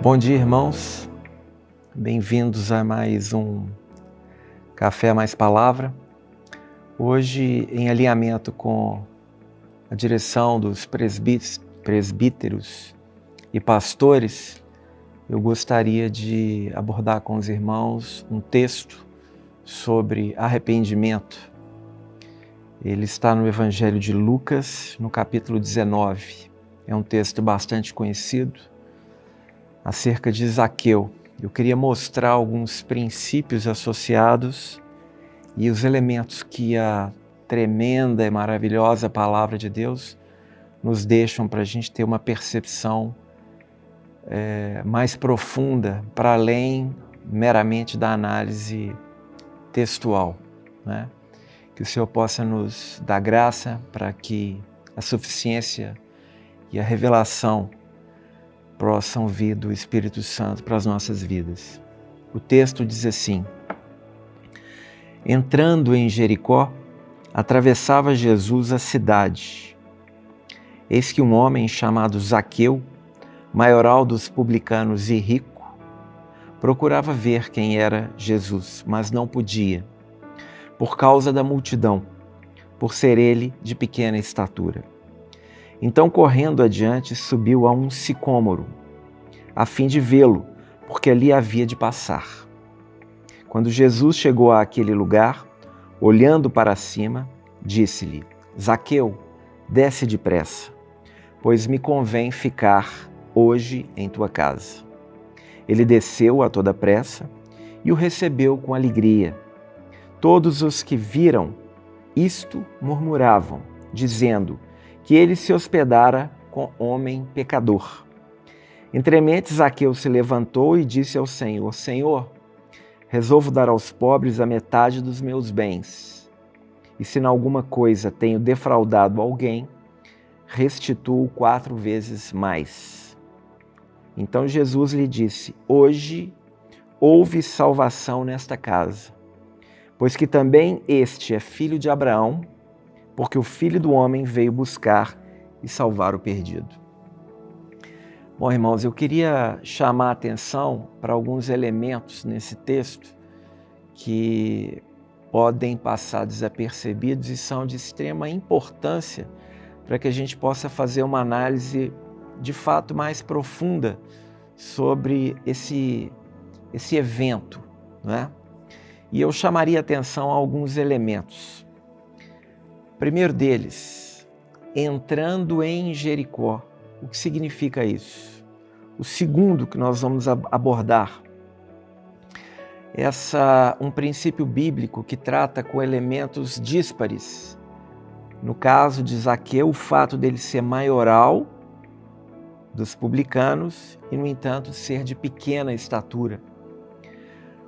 Bom dia, irmãos. Bem-vindos a mais um Café Mais Palavra. Hoje, em alinhamento com a direção dos presbíteros e pastores, eu gostaria de abordar com os irmãos um texto sobre arrependimento. Ele está no Evangelho de Lucas, no capítulo 19. É um texto bastante conhecido, acerca de Zaqueu. Eu queria mostrar alguns princípios associados e os elementos que a tremenda e maravilhosa palavra de Deus nos deixam para a gente ter uma percepção mais profunda, para além meramente da análise textual, né? Que o Senhor possa nos dar graça para que a suficiência e a revelação possam vir do Espírito Santo para as nossas vidas. O texto diz assim: entrando em Jericó, atravessava Jesus a cidade. Eis que um homem chamado Zaqueu, maioral dos publicanos e rico, procurava ver quem era Jesus, mas não podia, por causa da multidão, por ser ele de pequena estatura. Então, correndo adiante, subiu a um sicômoro, a fim de vê-lo, porque ali havia de passar. Quando Jesus chegou àquele lugar, olhando para cima, disse-lhe: Zaqueu, desce depressa, pois me convém ficar hoje em tua casa. Ele desceu a toda pressa e o recebeu com alegria. Todos os que viram isto murmuravam, dizendo que ele se hospedara com homem pecador. Entremente, Zaqueu se levantou e disse ao Senhor: Senhor, resolvo dar aos pobres a metade dos meus bens. E se em alguma coisa tenho defraudado alguém, restituo 4 vezes mais. Então Jesus lhe disse: hoje houve salvação nesta casa, pois que também este é filho de Abraão, porque o Filho do Homem veio buscar e salvar o perdido. Bom, irmãos, eu queria chamar a atenção para alguns elementos nesse texto que podem passar desapercebidos e são de extrema importância para que a gente possa fazer uma análise de fato mais profunda sobre esse evento, né? E eu chamaria a atenção a alguns elementos. O primeiro deles, entrando em Jericó. O que significa isso? O segundo que nós vamos abordar, um princípio bíblico que trata com elementos díspares. No caso de Zaqueu, o fato dele ser maioral dos publicanos e, no entanto, ser de pequena estatura.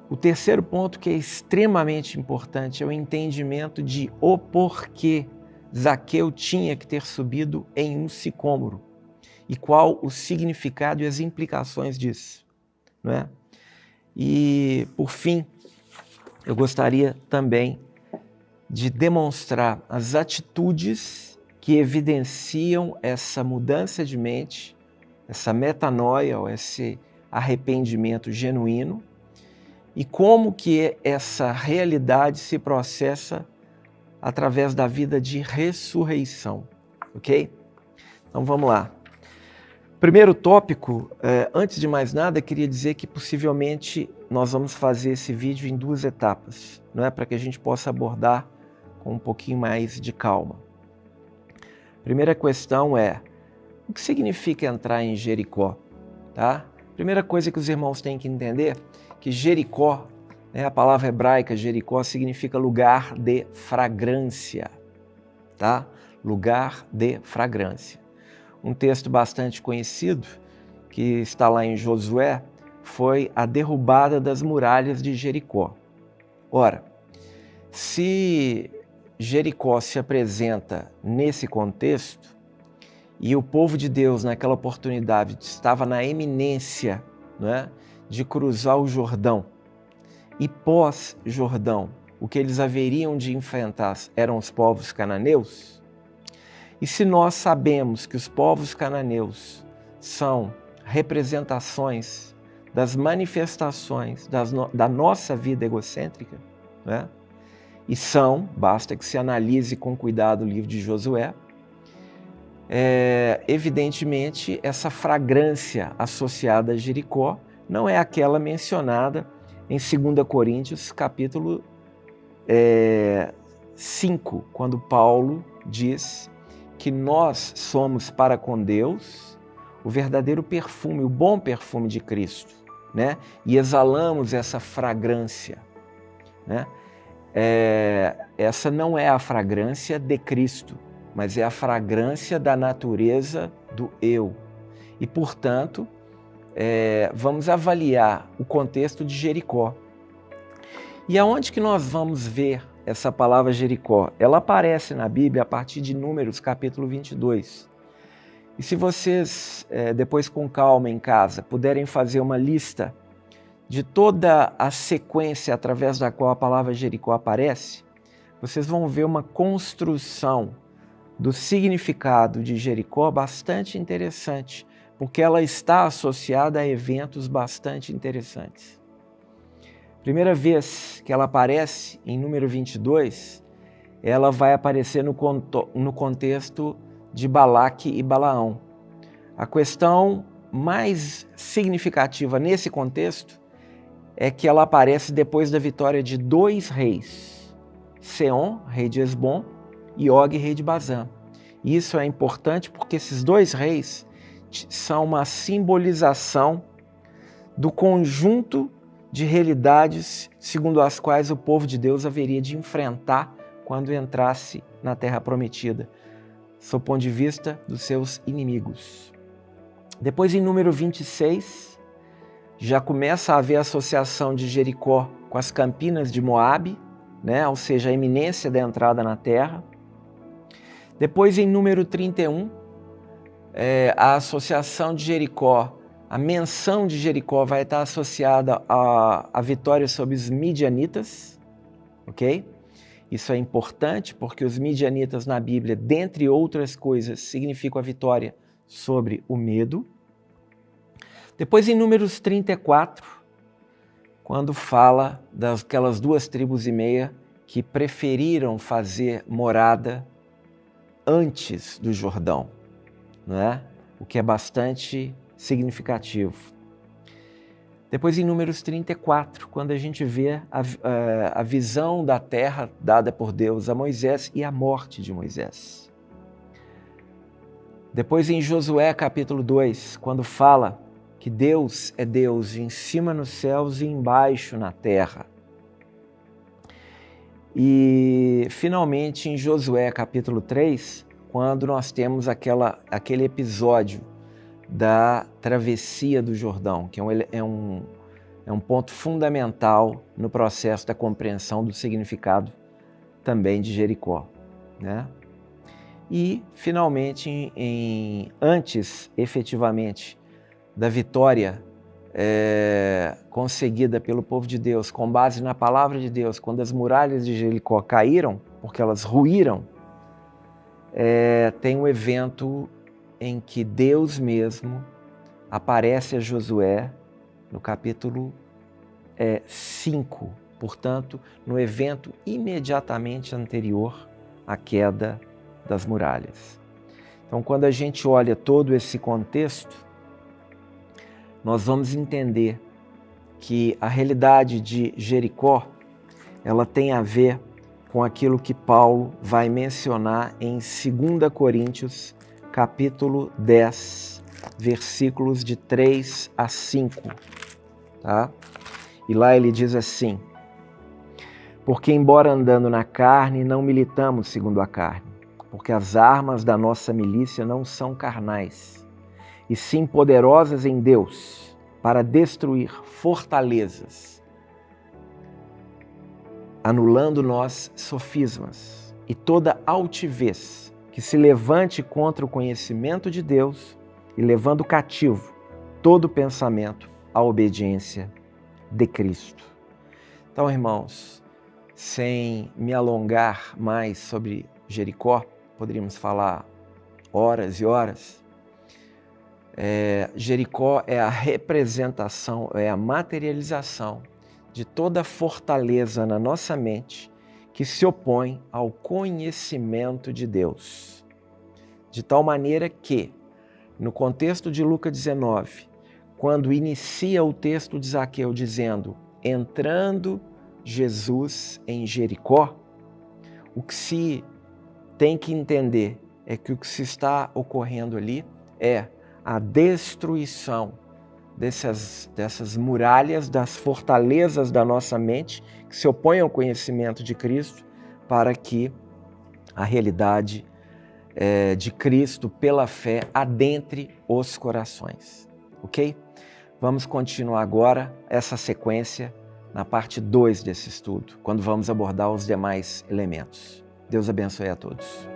O terceiro ponto, que é extremamente importante, é o entendimento de o porquê Zaqueu tinha que ter subido em um sicômoro e qual o significado e as implicações disso, não é? E, por fim, eu gostaria também de demonstrar as atitudes que evidenciam essa mudança de mente, essa metanoia, ou esse arrependimento genuíno, e como que essa realidade se processa através da vida de ressurreição, ok? Então vamos lá. Primeiro tópico, antes de mais nada, queria dizer que possivelmente nós vamos fazer esse vídeo em 2 etapas, não é? Para que a gente possa abordar com um pouquinho mais de calma. Primeira questão é: o que significa entrar em Jericó? Tá? Primeira coisa que os irmãos têm que entender, que Jericó, a palavra hebraica Jericó significa lugar de fragrância, tá? Lugar de fragrância. Um texto bastante conhecido, que está lá em Josué, foi a derrubada das muralhas de Jericó. Ora, se Jericó se apresenta nesse contexto, e o povo de Deus naquela oportunidade estava na eminência, né, de cruzar o Jordão, e pós-Jordão, o que eles haveriam de enfrentar eram os povos cananeus. E se nós sabemos que os povos cananeus são representações, das manifestações da nossa vida egocêntrica, né? E basta que se analise com cuidado o livro de Josué, evidentemente essa fragrância associada a Jericó não é aquela mencionada em 2 Coríntios capítulo 5, quando Paulo diz que nós somos para com Deus o verdadeiro perfume, o bom perfume de Cristo, né? E exalamos essa fragrância, né? Essa não é a fragrância de Cristo, mas é a fragrância da natureza do eu. E, portanto, vamos avaliar o contexto de Jericó. E aonde que nós vamos ver essa palavra Jericó? Ela aparece na Bíblia a partir de Números, capítulo 22. E se vocês, depois com calma em casa, puderem fazer uma lista de toda a sequência através da qual a palavra Jericó aparece, vocês vão ver uma construção do significado de Jericó bastante interessante, porque ela está associada a eventos bastante interessantes. Primeira vez que ela aparece, em número 22, ela vai aparecer no contexto de Balaque e Balaão. A questão mais significativa nesse contexto é que ela aparece depois da vitória de 2 reis, Seom, rei de Esbom, e Og, rei de Bazã. Isso é importante porque esses 2 reis são uma simbolização do conjunto de realidades segundo as quais o povo de Deus haveria de enfrentar quando entrasse na Terra Prometida, sob o ponto de vista dos seus inimigos. Depois, em número 26, já começa a haver a associação de Jericó com as campinas de Moabe, né? Ou seja, a iminência da entrada na terra. Depois, em número 31, a associação de Jericó, a menção de Jericó vai estar associada à vitória sobre os midianitas, ok? Isso é importante porque os midianitas na Bíblia, dentre outras coisas, significam a vitória sobre o medo. Depois, em Números 34, quando fala daquelas 2,5 tribos que preferiram fazer morada antes do Jordão, não é? O que é bastante significativo. Depois, em Números 34, quando a gente vê a visão da terra dada por Deus a Moisés e a morte de Moisés. Depois, em Josué, capítulo 2, quando fala que Deus é Deus em cima nos céus e embaixo na terra. E, finalmente, em Josué, capítulo 3, quando nós temos aquele episódio da travessia do Jordão, que é um ponto fundamental no processo da compreensão do significado também de Jericó, né? E, finalmente, antes, efetivamente, da vitória conseguida pelo povo de Deus, com base na palavra de Deus, quando as muralhas de Jericó caíram, porque elas ruíram, tem um evento em que Deus mesmo aparece a Josué no capítulo 5, portanto, no evento imediatamente anterior à queda das muralhas. Então, quando a gente olha todo esse contexto, nós vamos entender que a realidade de Jericó, ela tem a ver com aquilo que Paulo vai mencionar em 2 Coríntios, capítulo 10, versículos de 3 a 5, tá? E lá ele diz assim: porque embora andando na carne, não militamos segundo a carne, porque as armas da nossa milícia não são carnais, e sim poderosas em Deus para destruir fortalezas, anulando nós sofismas e toda altivez que se levante contra o conhecimento de Deus e levando cativo todo pensamento à obediência de Cristo. Então, irmãos, sem me alongar mais sobre Jericó, poderíamos falar horas e horas. Jericó é a representação, é a materialização de toda a fortaleza na nossa mente que se opõe ao conhecimento de Deus. De tal maneira que, no contexto de Lucas 19, quando inicia o texto de Zaqueu dizendo, entrando Jesus em Jericó, o que se tem que entender é que o que se está ocorrendo ali é a destruição dessas muralhas, das fortalezas da nossa mente que se opõem ao conhecimento de Cristo, para que a realidade de Cristo pela fé adentre os corações. Ok? Vamos continuar agora essa sequência na parte 2 desse estudo, quando vamos abordar os demais elementos. Deus abençoe a todos.